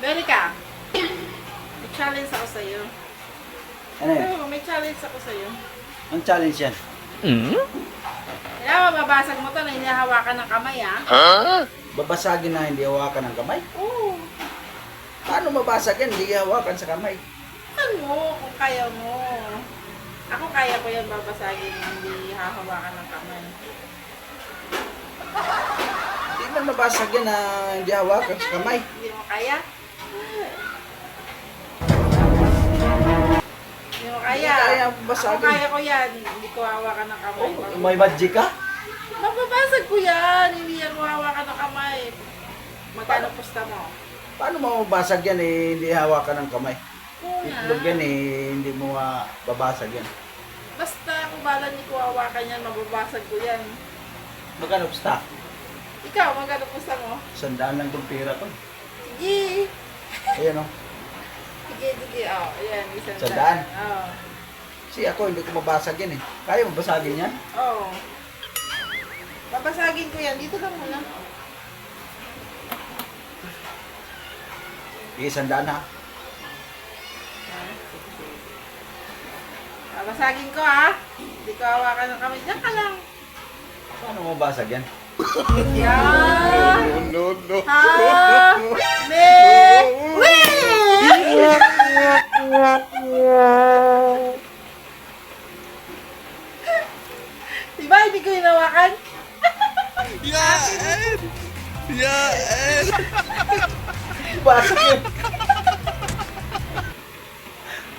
Berica, may challenge ako sa'yo. Ano yan? Oo, may challenge ako sa'yo. Ang challenge yan? Kaya mababasag mo to na hinahawakan ng kamay, ha? Babasagin na hindi hawakan ng kamay? Oo. Paano mabasag yan? Hindi hawakan sa kamay. Ano, kung kaya mo. Ako kaya ko yan babasagin na hindi hahawakan ng kamay. Hindi man mabasag yan na hindi hawakan sa kamay. Hindi mo kaya? Hindi mo kaya? Hindi kaya Ako basagin. kaya ko yan. Hindi ko hawakan ng kamay. Oh, may magic ka? Mababasag ko yan. Hindi yan mo hawakan ng kamay. Magkano pusta mo? Paano mababasag yan eh, hindi hawakan ng kamay? Oo nga. Itlog yan eh, hindi mo babasag yan. Basta kung bala niyo ko hawakan yan, mababasag ko yan. Magkano basta? Ikaw, magkano pusta mo? 100 lang itong pera ko. Sige. Ayan o. Sige. Oh, ayan. Isang Sandaan? Oo. Kasi ako hindi ko mabasag yan eh. Kaya mo basagin yan? Oo. Babasagin ko yan. Dito lang muna. Sige, 100 ha. Babasagin ko, ha? Hindi ko hawakan ng kamay. Diyan ka lang. Paano mo mabasag yan? Yan. No. Ha? Me! Wee! Diba hindi ko hinawakan? Yeah! Yeah! Basag yan!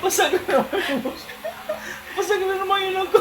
Basag na naman yung... Basag na naman yun ako.